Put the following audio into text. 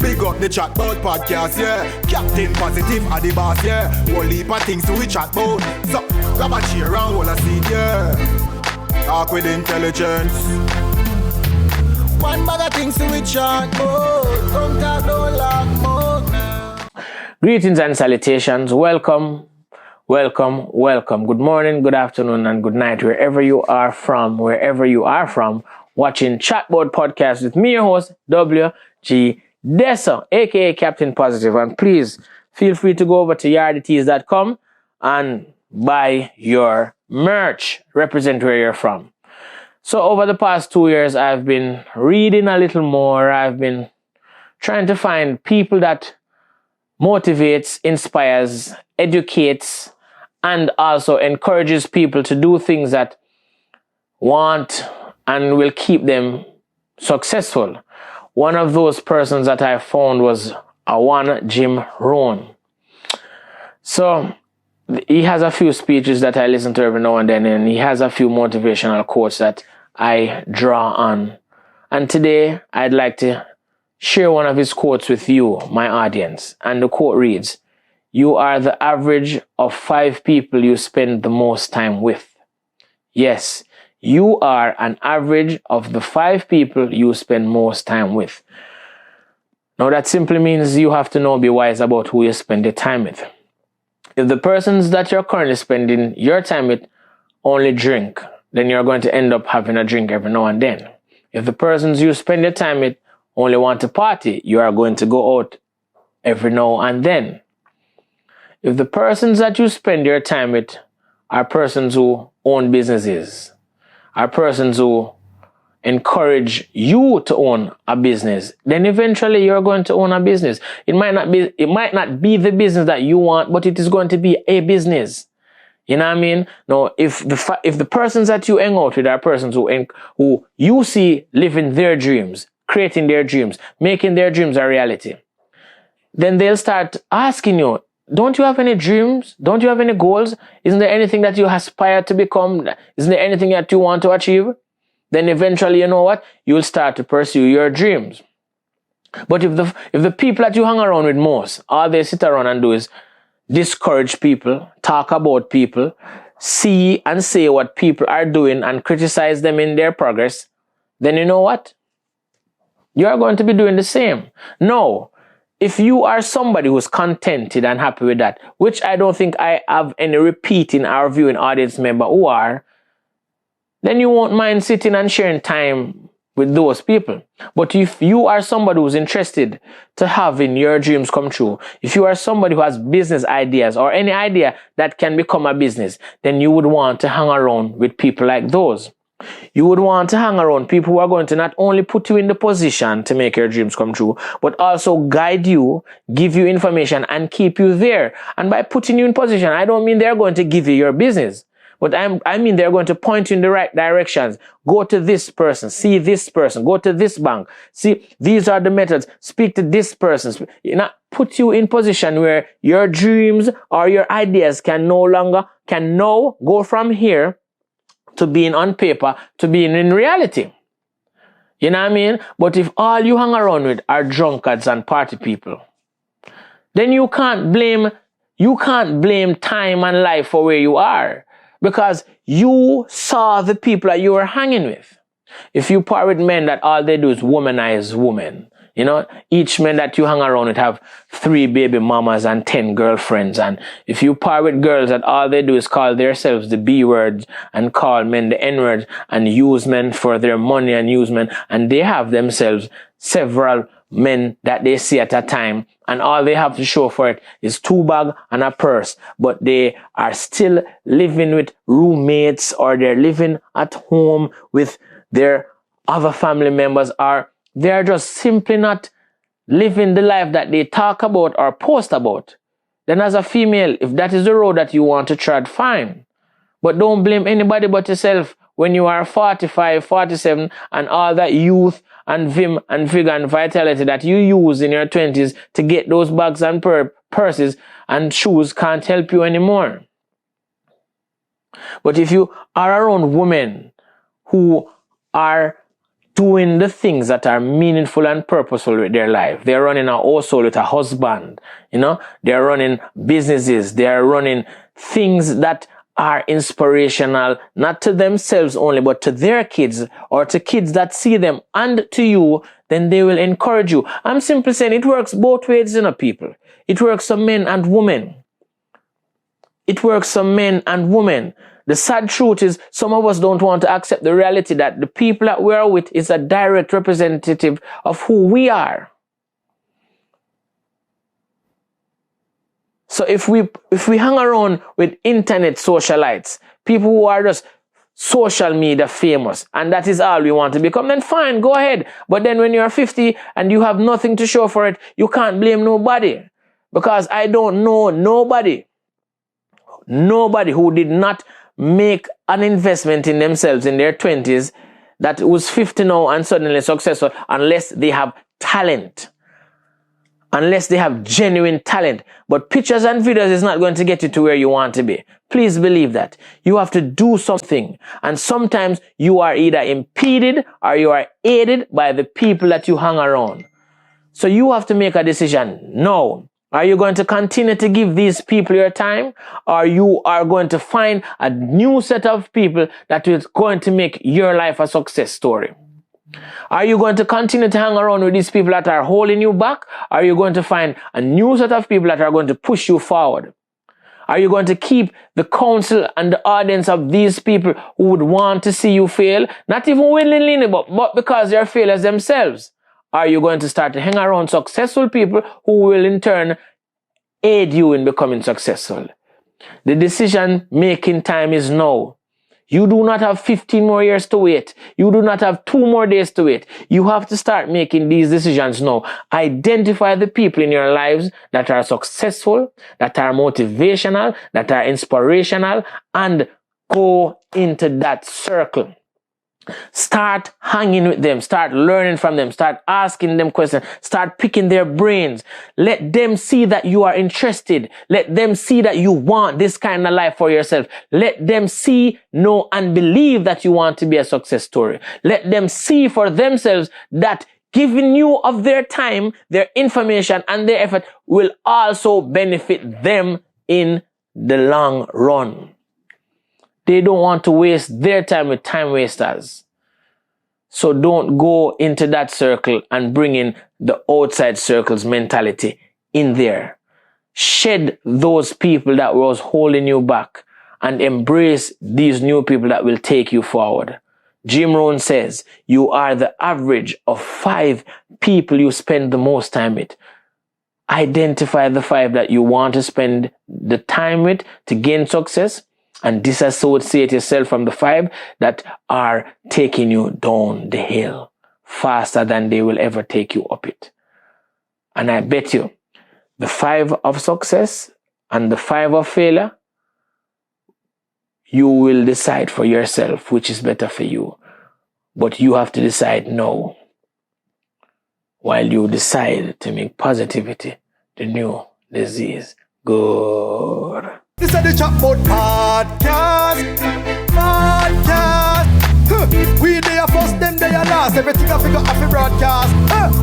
Big up the Chatbout Podcast, yeah. Captain Positive are the boss, yeah. Whole heap of things to we chat about. So, grab a chair and hold a seat, yeah. Talk with intelligence. One bag of things to we chat about. Don't talk, don't laugh more now. Greetings and salutations. Welcome. Good morning, good afternoon, and good night, wherever you are from, watching Chatbout Podcast with me, your host, W.G. Dessa, aka Captain Positive. And please feel free to go over to yardities.com and buy your merch. Represent where you're from. So over the past 2 years, I've been reading a little more. I've been trying to find people that motivates, inspires, educates, and also encourages people to do things that want and will keep them successful. One of those persons that I found was one Jim Rohn. So he has a few speeches that I listen to every now and then, and he has a few motivational quotes that I draw on. And today I'd like to share one of his quotes with you, my audience. And the quote reads, "You are the average of 5 people you spend the most time with." Yes, you are an average of the 5 people you spend most time with. Now that simply means you have to be wise about who you spend your time with. If the persons that you're currently spending your time with only drink, then you're going to end up having a drink every now and then. If the persons you spend your time with only want to party, you are going to go out every now and then. If the persons that you spend your time with are persons who own businesses, are persons who encourage you to own a business, then eventually you're going to own a business. It might not be the business that you want, but it is going to be a business. You know what I mean? Now, if the persons that you hang out with are persons who you see living their dreams, creating their dreams, making their dreams a reality, then they'll start asking you, don't you have any dreams? Don't you have any goals? Isn't there anything that you aspire to become? Isn't there anything that you want to achieve? Then eventually, you know what? You'll start to pursue your dreams. But if the people that you hang around with most, all they sit around and do is discourage people, talk about people, see and say what people are doing and criticize them in their progress, then you know what? You are going to be doing the same. No. If you are somebody who's contented and happy with that, which I don't think I have any repeating or viewing audience member who are, then you won't mind sitting and sharing time with those people. But if you are somebody who's interested to having your dreams come true, if you are somebody who has business ideas or any idea that can become a business, then you would want to hang around with people like those. You would want to hang around people who are going to not only put you in the position to make your dreams come true, but also guide you, give you information, and keep you there. And by putting you in position, I don't mean they're going to give you your business, but I mean they're going to point you in the right directions. Go to this person, see this person, go to this bank. See, these are the methods. Speak to this person. Put you in position where your dreams or your ideas can now go from here to being on paper, to being in reality. You know what I mean? But if all you hang around with are drunkards and party people, then you can't blame time and life for where you are, because you saw the people that you were hanging with. If you part with men that all they do is womanize women, each man that you hang around with have 3 baby mamas and 10 girlfriends. And if you part with girls that all they do is call themselves the B word and call men the N word and use men for their money and use men, and they have themselves several men that they see at a time, and all they have to show for it is 2 bags and a purse, but they are still living with roommates, or they're living at home with their other family members, or they are just simply not living the life that they talk about or post about. Then as a female, if that is the road that you want to tread, fine. But don't blame anybody but yourself when you are 45, 47, and all that youth and vim and vigor and vitality that you use in your 20s to get those bags and purses and shoes can't help you anymore. But if you are around women who are doing the things that are meaningful and purposeful with their life. They're running a household with a husband, they're running businesses, they're running things that are inspirational, not to themselves only, but to their kids or to kids that see them and to you, then they will encourage you. I'm simply saying it works both ways, people. It works for men and women. It works for men and women. The sad truth is some of us don't want to accept the reality that the people that we are with is a direct representative of who we are. So if we hang around with internet socialites, people who are just social media famous, and that is all we want to become, then fine, go ahead. But then when you're 50 and you have nothing to show for it, you can't blame nobody. Because I don't know nobody who did not make an investment in themselves in their 20s that was 50 now and suddenly successful, unless they have talent. Unless they have genuine talent. But pictures and videos is not going to get you to where you want to be. Please believe that. You have to do something. And sometimes you are either impeded or you are aided by the people that you hang around. So you have to make a decision. No. Are you going to continue to give these people your time? Or you are going to find a new set of people that is going to make your life a success story? Are you going to continue to hang around with these people that are holding you back? Or are you going to find a new set of people that are going to push you forward? Are you going to keep the counsel and the audience of these people who would want to see you fail? Not even willingly, but because they're failures themselves. Are you going to start to hang around successful people who will in turn aid you in becoming successful? The decision-making time is now. You do not have 15 more years to wait. You do not have 2 more days to wait. You have to start making these decisions now. Identify the people in your lives that are successful, that are motivational, that are inspirational, and go into that circle. Start hanging with them. Start learning from them. Start asking them questions. Start picking their brains. Let them see that you are interested. Let them see that you want this kind of life for yourself. Let them see, know, and believe that you want to be a success story. Let them see for themselves that giving you of their time, their information, and their effort will also benefit them in the long run. They don't want to waste their time with time wasters. So don't go into that circle and bring in the outside circles mentality in there. Shed those people that was holding you back and embrace these new people that will take you forward. Jim Rohn says, you are the average of 5 people you spend the most time with. Identify the 5 that you want to spend the time with to gain success, and disassociate yourself from the 5 that are taking you down the hill faster than they will ever take you up it. And I bet you, the 5 of success and the 5 of failure, you will decide for yourself which is better for you. But you have to decide no, while you decide to make positivity the new disease. Good. This is the Chatbout Podcast. We there first, them there last. Everything I figure off the broadcast.